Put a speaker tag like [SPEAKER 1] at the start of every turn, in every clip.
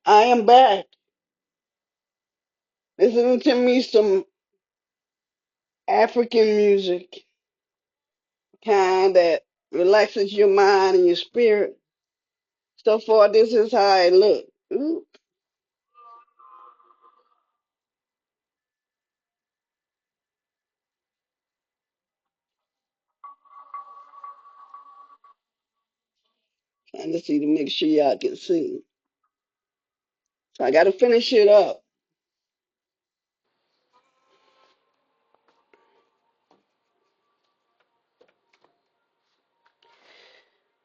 [SPEAKER 1] I am back. Listening to me some African music, kind that relaxes your mind and your spirit. So far, this is how it look. Ooh, trying to see to make sure y'all can see. So I got to finish it up.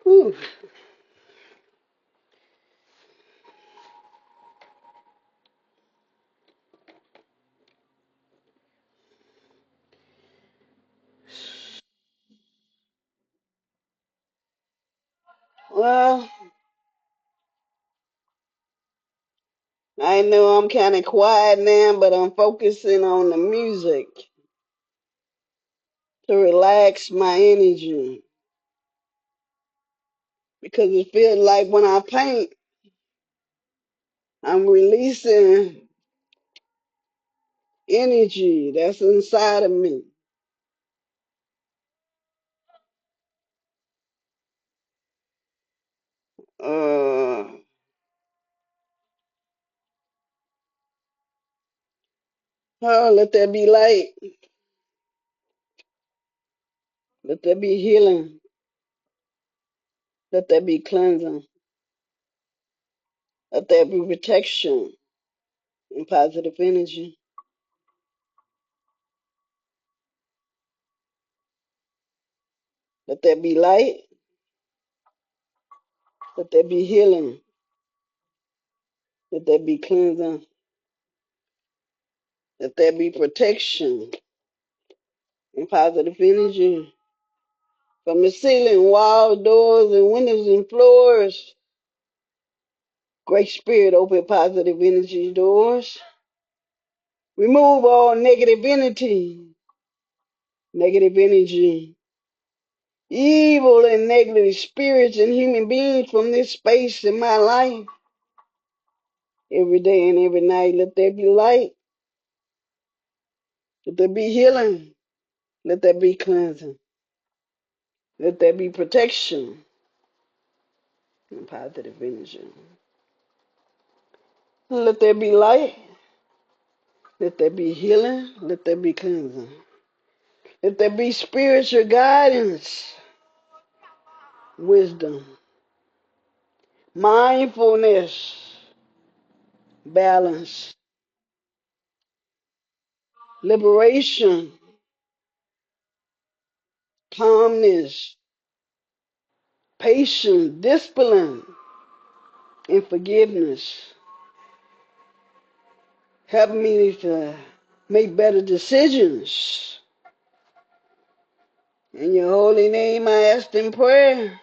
[SPEAKER 1] Whew. Well, I know I'm kind of quiet now, but I'm focusing on the music to relax my energy because it feels like when I paint, I'm releasing energy that's inside of me. Uh, oh, let there be light. Let there be healing. Let there be cleansing. Let there be protection and positive energy. Let there be light. Let there be healing. Let there be cleansing. Let there be protection and positive energy from the ceiling, walls, doors, and windows and floors. Great Spirit, open positive energy doors. Remove all negative energy, evil and negative spirits and human beings from this space in my life. Every day and every night, let there be light. Let there be healing. Let there be cleansing. Let there be protection and positive energy. Let there be light. Let there be healing. Let there be cleansing. Let there be spiritual guidance, wisdom, mindfulness, balance, liberation, calmness, patience, discipline, and forgiveness. Help me to make better decisions. In your holy name I ask in prayer.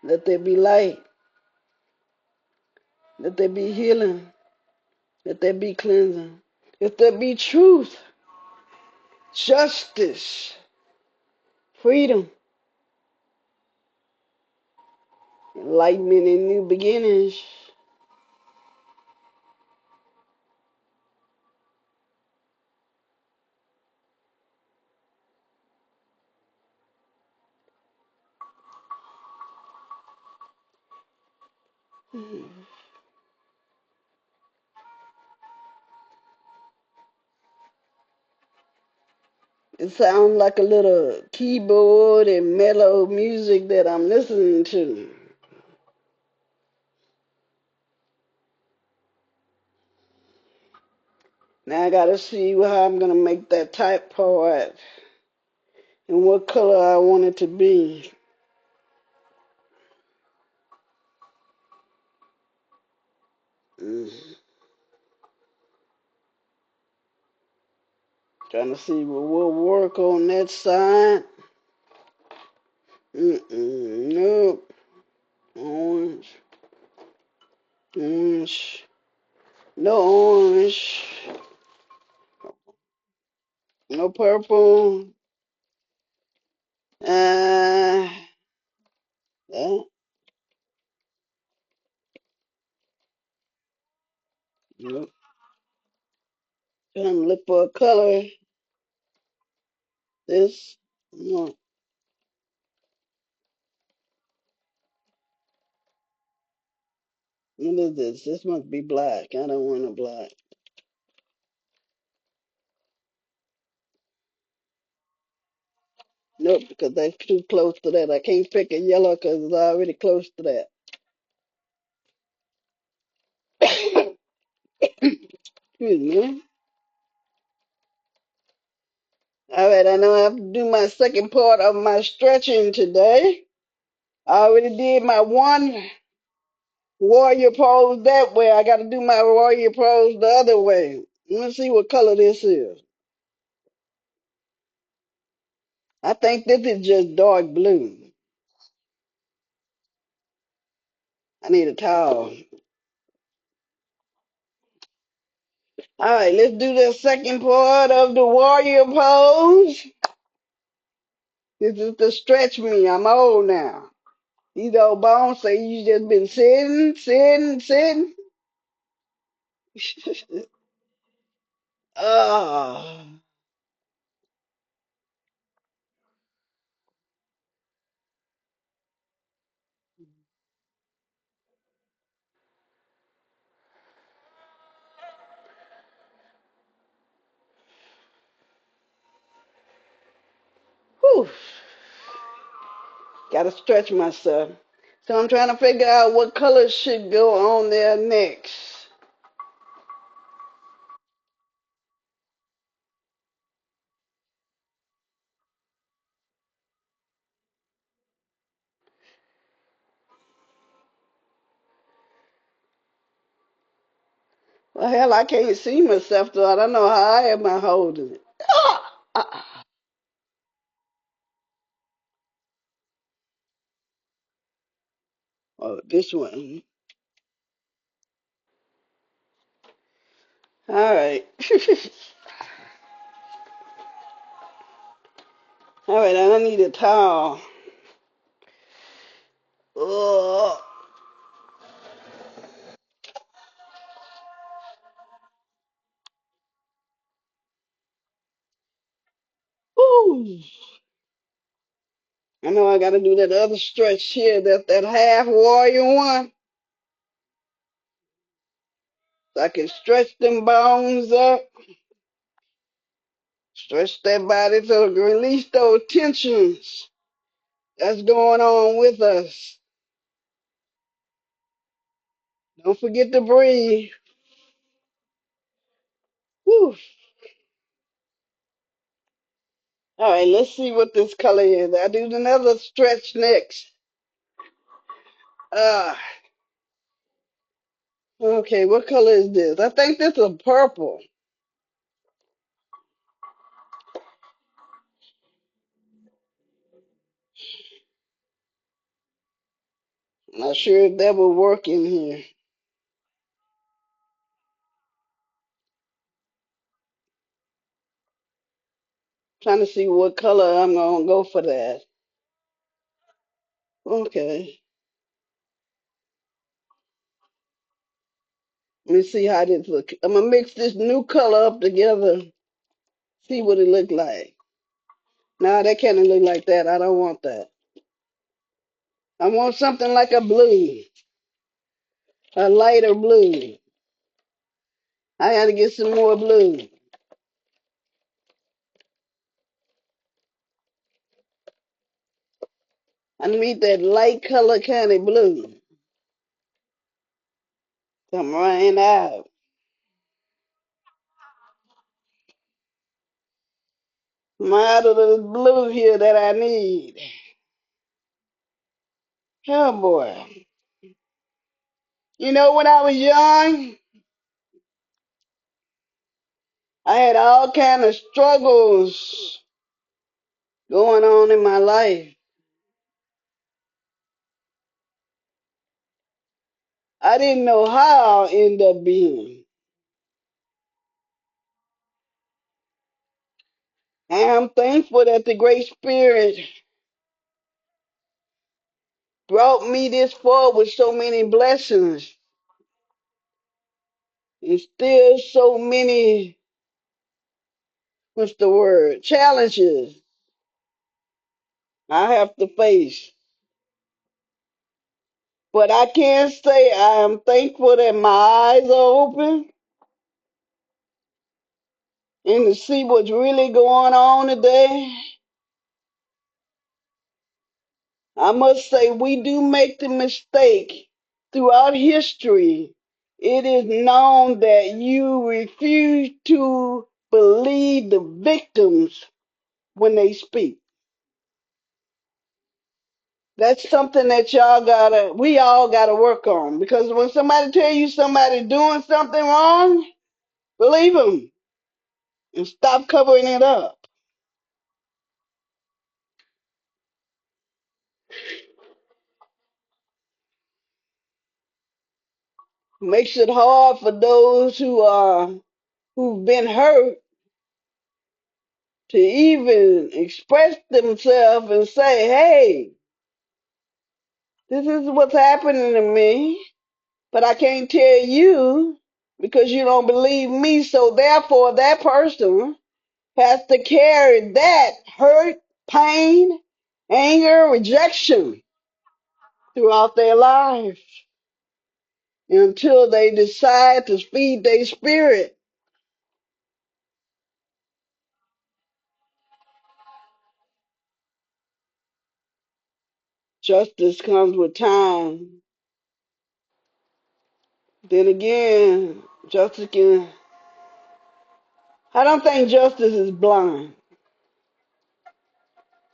[SPEAKER 1] Let there be light. Let there be healing. Let there be cleansing. Let there be truth, justice, freedom, enlightenment, and new beginnings. It sounds like a little keyboard and mellow music that I'm listening to. Now I gotta see how I'm gonna make that type part and what color I want it to be. Mm. Trying to see what will work on that side. Nope. Orange. Orange. No orange. No purple. Uh, yeah. Trying to look for a color. This, no, what is this? This must be black. I don't want a black. Nope, because that's too close to that. I can't pick a yellow because it's already close to that. Excuse me. All right, I know I have to do my second part of my stretching today. I already did my one warrior pose that way. I got to do my warrior pose the other way. Let me see what color this is. I think this is just dark blue. I need a towel. All right, let's do the second part of the warrior pose. This is to stretch me. I'm old now. These old bones say you just been sitting, sitting, sitting. Ah. Whew. Gotta stretch myself. So I'm trying to figure out what color should go on there next. Well, hell, I can't see myself, so I don't know how I am I holding it. Ah! Ah. Oh, this one. All right. All right, I need a towel. Oh. Whew. I know I gotta do that other stretch here, that half warrior one. So I can stretch them bones up, stretch that body so it can release those tensions that's going on with us. Don't forget to breathe. Whew. All right, let's see what this color is. I'll do another stretch next. Uh, okay, what color is this? I think this is purple. I'm not sure if that will work in here. Trying to see what color I'm gonna go for that. Okay, let me see how this look. I'm gonna mix this new color up together. See what it look like. Nah, that can't look like that. I don't want that. I want something like a blue, a lighter blue. I gotta get some more blue. I need that light color kind of blue. Come right out. I'm out of the blue here that I need. Oh boy. You know, when I was young, I had all kind of struggles going on in my life. I didn't know how I'll end up being. And I'm thankful that the Great Spirit brought me this far with so many blessings and still so many what's the word? Challenges I have to face. But I can say I am thankful that my eyes are open and to see what's really going on today. I must say we do make the mistake throughout history. It is known that you refuse to believe the victims when they speak. That's something that we all gotta work on. Because when somebody tell you somebody doing something wrong, believe them and stop covering it up. Makes it hard for those who've been hurt to even express themselves and say, "Hey, this is what's happening to me, but I can't tell you because you don't believe me." So therefore, that person has to carry that hurt, pain, anger, rejection throughout their life until they decide to feed their spirit. Justice comes with time. Then again, I don't think justice is blind.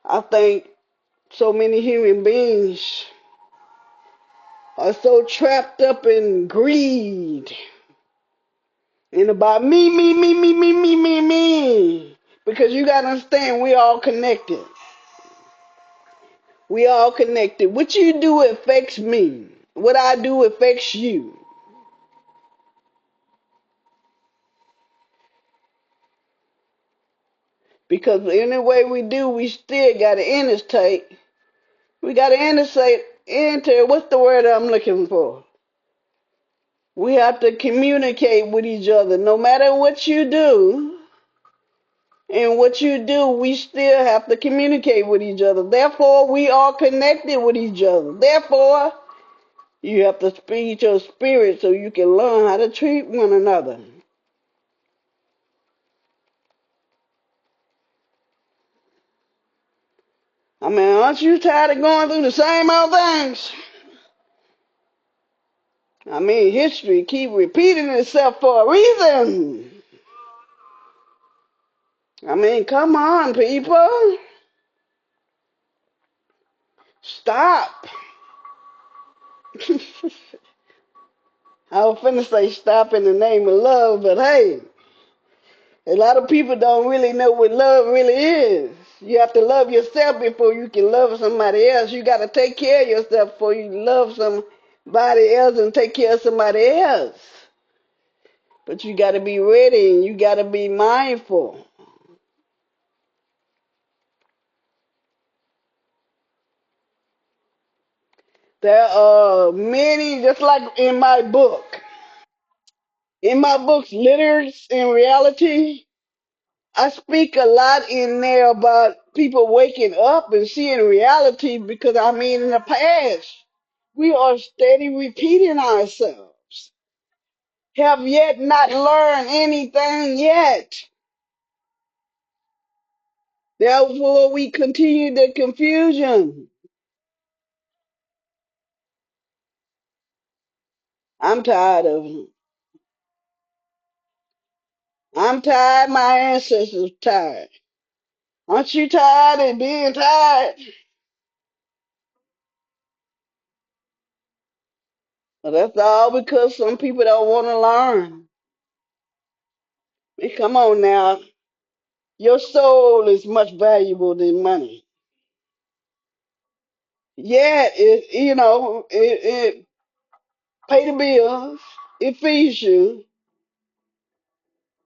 [SPEAKER 1] I think so many human beings are so trapped up in greed and about me. Because you got to understand, we all connected. We all connected. What you do affects me. What I do affects you. Because any way we do, we still got to interstate. We got to enter, what's the word I'm looking for? We have to communicate with each other. No matter what you do and what you do, we still have to communicate with each other. Therefore, we are connected with each other. Therefore, you have to feed your spirit so you can learn how to treat one another. I mean, aren't you tired of going through the same old things? I mean, history keep repeating itself for a reason. I mean, come on, people. Stop. I was finna say stop in the name of love, but hey, a lot of people don't really know what love really is. You have to love yourself before you can love somebody else. You got to take care of yourself before you love somebody else and take care of somebody else. But you got to be ready and you got to be mindful. There are many, just like in my book. In my books, Litters in Reality, I speak a lot in there about people waking up and seeing reality because I mean, in the past, we are steady repeating ourselves, have yet not learned anything yet. Therefore, we continue the confusion. I'm tired of it. I'm tired. My ancestors tired. Aren't you tired of being tired? Well, that's all because some people don't want to learn. Hey, come on now. Your soul is much valuable than money. Yeah, it pay the bills, it feeds you,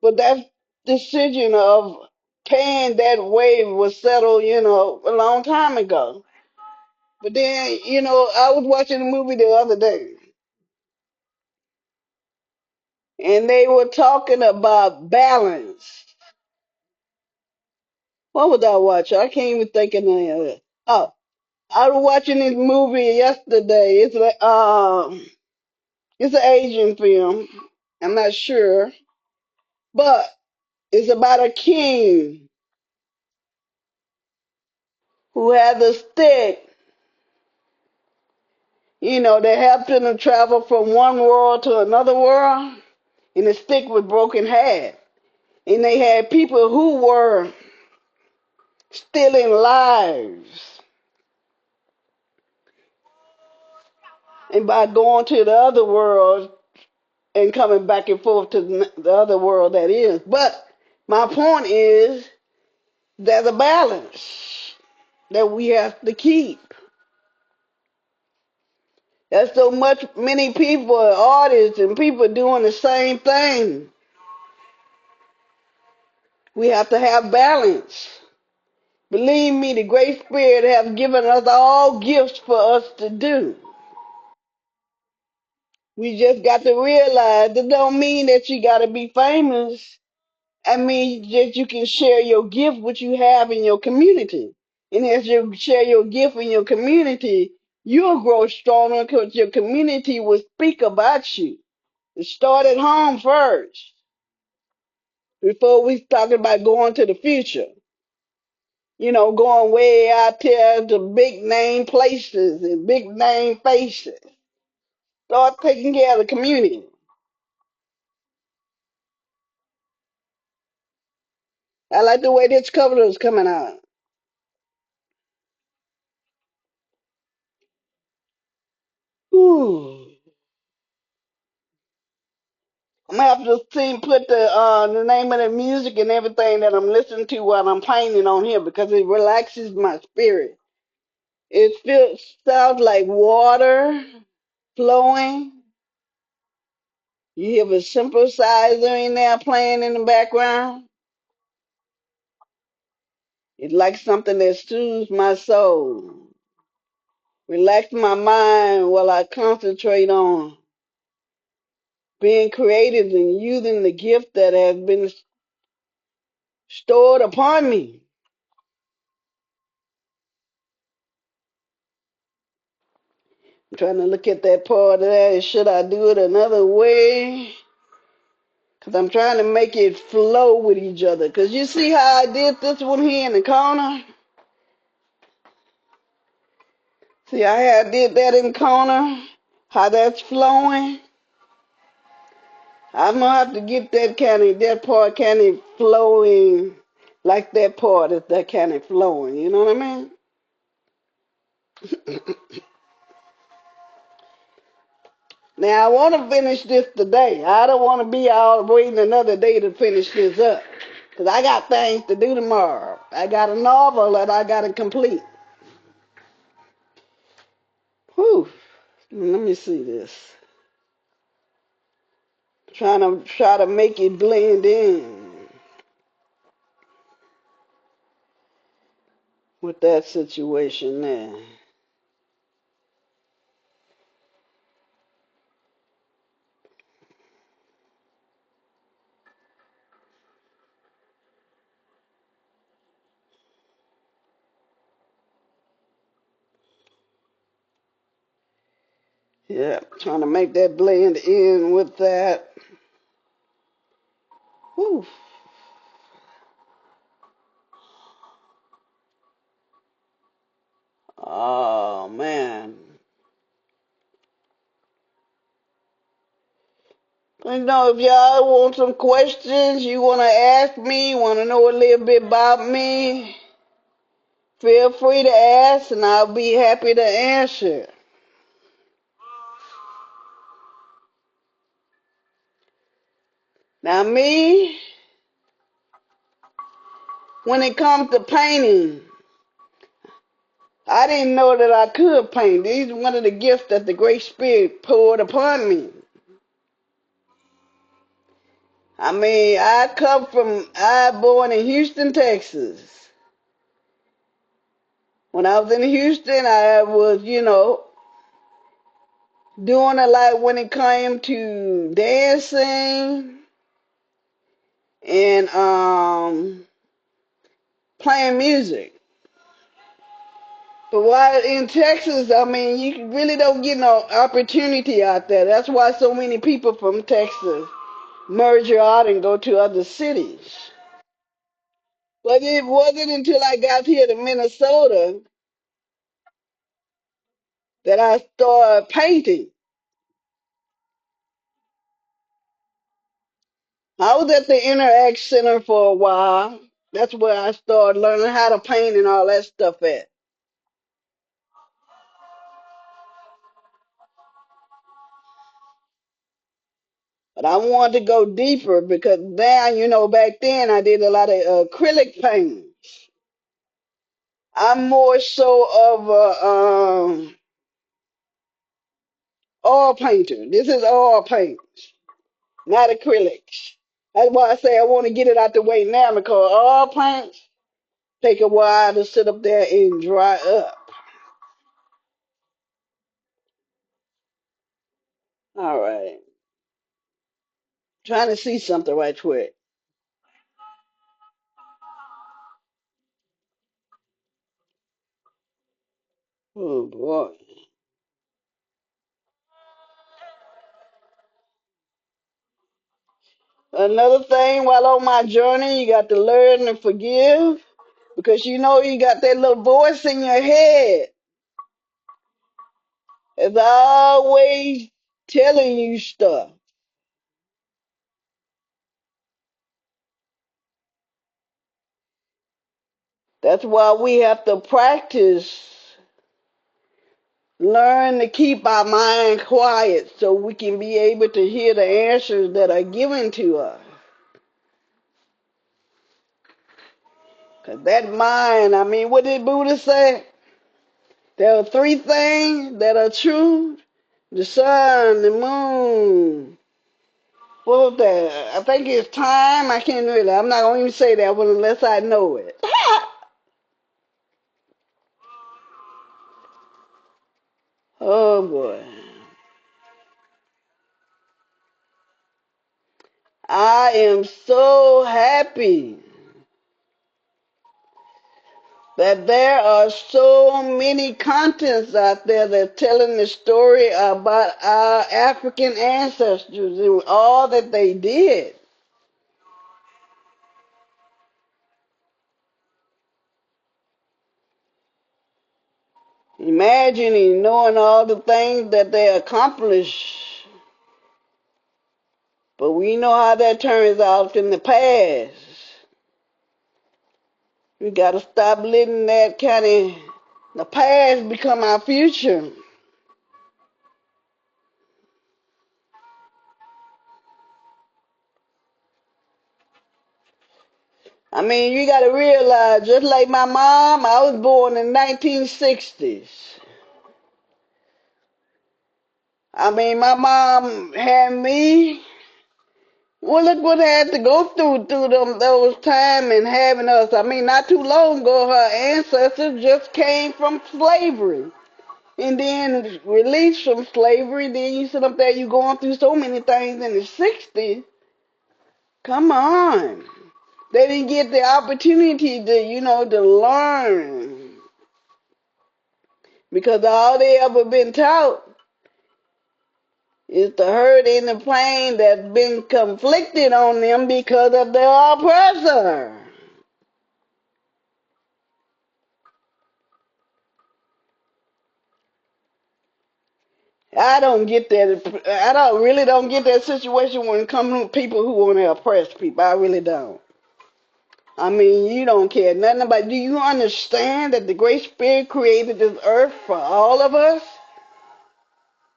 [SPEAKER 1] but that decision of paying that way was settled, a long time ago. But then, I was watching a movie the other day, and they were talking about balance. What was I watching? I can't even think of the name of it. Oh, I was watching this movie yesterday. It's an Asian film. I'm not sure, but it's about a king who has a stick, that helped him to travel from one world to another world, and the stick was broken half. And they had people who were stealing lives, and by going to the other world and coming back and forth to the other world that is. But my point is there's a balance that we have to keep. There's so many people, artists and people doing the same thing. We have to have balance. Believe me, the Great Spirit has given us all gifts for us to do. We just got to realize that don't mean that you got to be famous. I mean that you can share your gift, what you have in your community. And as you share your gift in your community, you'll grow stronger because your community will speak about you. Start at home first before we talk about going to the future. Going way out there to big name places and big name faces. Start taking care of the community. I like the way this cover is coming out. Ooh. I'm gonna have to put the name of the music and everything that I'm listening to while I'm painting on here because it relaxes my spirit. Sounds like water flowing. You hear the synthesizer in there playing in the background. It's like something that soothes my soul. Relax my mind while I concentrate on being creative and using the gift that has been stored upon me. I'm trying to look at that part of that. Should I do it another way? Because I'm trying to make it flow with each other. Because you see how I did this one here in the corner? See how I did that in the corner? How that's flowing? I'm going to have to get that part kind of flowing like that part is that kind of flowing. You know what I mean? Now, I want to finish this today. I don't want to be out waiting another day to finish this up. Because I got things to do tomorrow. I got a novel that I got to complete. Whew. Let me see this. Try to make it blend in with that situation there. Yeah, trying to make that blend in with that. Whew. Oh, man. If y'all want some questions, you want to ask me, want to know a little bit about me, feel free to ask and I'll be happy to answer. Now me, when it comes to painting, I didn't know that I could paint. These are one of the gifts that the Great Spirit poured upon me. I born in Houston, Texas. When I was in Houston, I was, doing a lot when it came to dancing and playing music. But why in Texas, I mean, you really don't get no opportunity out there. That's why so many people from Texas merge out and go to other cities. But it wasn't until I got here to Minnesota that I started painting. I was at the Interact Center for a while. That's where I started learning how to paint and all that stuff at. But I wanted to go deeper because now, back then I did a lot of acrylic painting. I'm more so of a oil painter. This is oil paints, not acrylics. That's why I say I want to get it out the way now because oil paints take a while to sit up there and dry up. All right. Trying to see something right quick. Oh boy. Another thing while on my journey, you got to learn to forgive because you got that little voice in your head. It's always telling you stuff. That's why we have to practice, learn to keep our mind quiet so we can be able to hear the answers that are given to us. Because that mind, I mean, what did Buddha say? There are three things that are true: the sun, the moon. What was that? I think it's time. I can't really. I'm not going to even say that one unless I know it. Oh boy. I am so happy that there are so many contents out there that telling the story about our African ancestors and all that they did. Imagining knowing all the things that they accomplished, but we know how that turns out in the past. We got to stop letting that kind of the past become our future. I mean, you got to realize, just like my mom, I was born in 1960s. I mean, my mom had me. Well, look what I had to go through those time and having us. I mean, not too long ago, her ancestors just came from slavery. And then released from slavery. Then you sit up there, you going through so many things in the 60s. Come on. They didn't get the opportunity to learn. Because all they ever been taught is the hurt and the pain that's been conflicted on them because of their oppressor. I don't get that. Really don't get that situation when it comes to people who want to oppress people. I really don't. I mean, you don't care nothing about. Do you understand that the Great Spirit created this earth for all of us?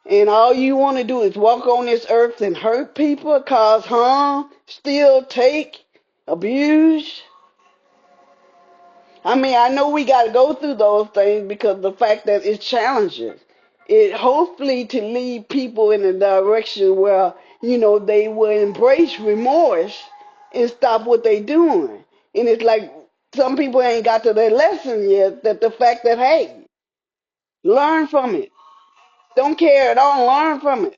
[SPEAKER 1] And all you want to do is walk on this earth and hurt people, cause harm, steal, take, abuse. I mean, I know we got to go through those things because the fact that it's challenges. It hopefully to lead people in a direction where, they will embrace remorse and stop what they doing. And it's like some people ain't got to their lesson yet, that the fact that, hey, learn from it. Don't care at all, learn from it.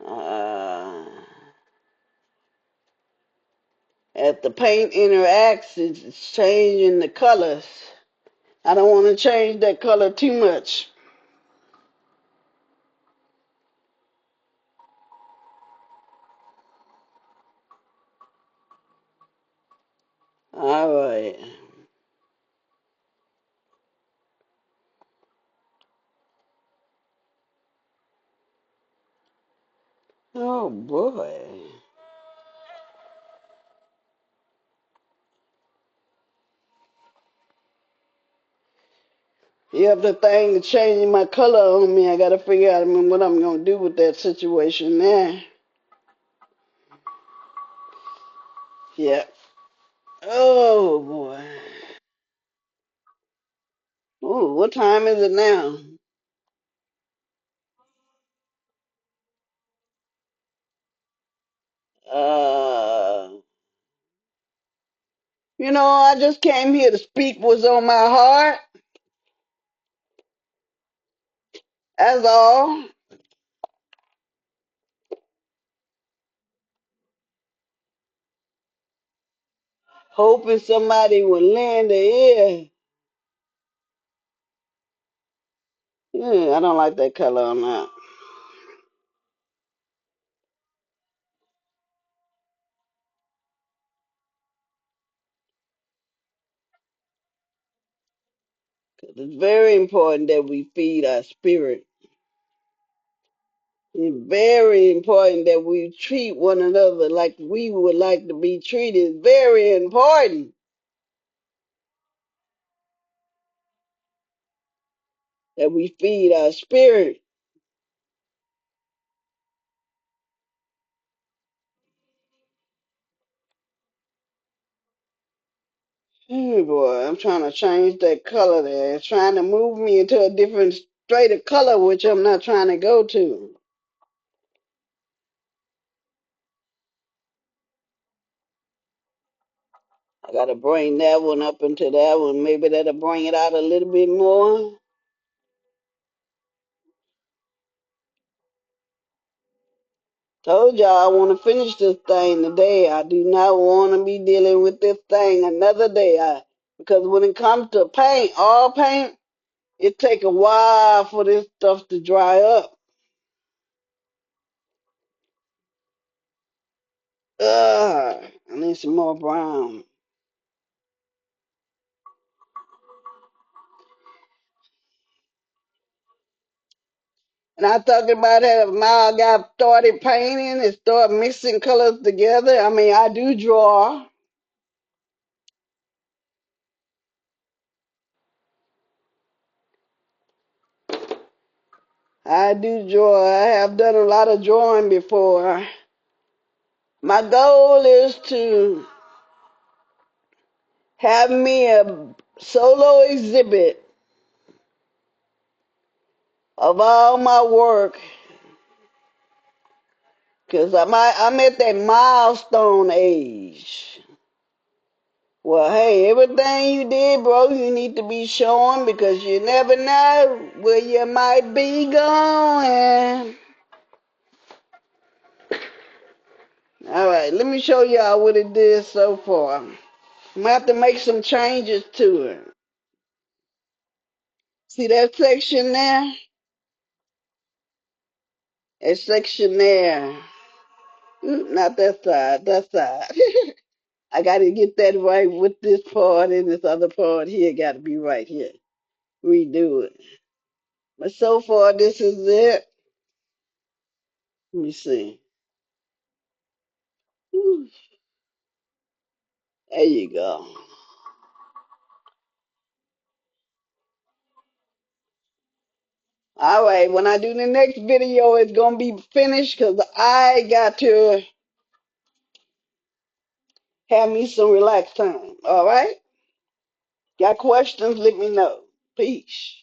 [SPEAKER 1] Uh, as the paint interacts, it's changing the colors. I don't want to change that color too much. All right. Oh boy. You have the thing to changing my color on me. I gotta figure out what I'm gonna do with that situation there. Yeah. Oh boy. Oh, what time is it now? Uh, I just came here to speak what's on my heart. That's all. Hoping somebody will lend their ear. Yeah, I don't like that color on that. It's very important that we feed our spirit. It's very important that we treat one another like we would like to be treated. It's very important that we feed our spirit. Oh boy, I'm trying to change that color there. It's trying to move me into a different straighter color, which I'm not trying to go to. I gotta bring that one up into that one. Maybe that'll bring it out a little bit more. Told y'all I want to finish this thing today. I do not want to be dealing with this thing another day. Because when it comes to paint, all paint, it take a while for this stuff to dry up. Ugh, I need some more brown. And I talking about how now I got started painting and start mixing colors together. I mean, I do draw. I do draw. I have done a lot of drawing before. My goal is to have me a solo exhibit of all my work because I'm at that milestone age. Well, hey, everything you did, bro, you need to be showing because you never know where you might be going. All right, let me show y'all what it did so far. I'm gonna have to make some changes to it. See that section there? That section there. Not that side, that side. I got to get that right with this part and this other part here. Got to be right here. Redo it. But so far, this is it. Let me see. Whew. There you go. All right, when I do the next video, it's going to be finished because I got to have me some relaxed time. All right? Got questions? Let me know. Peace.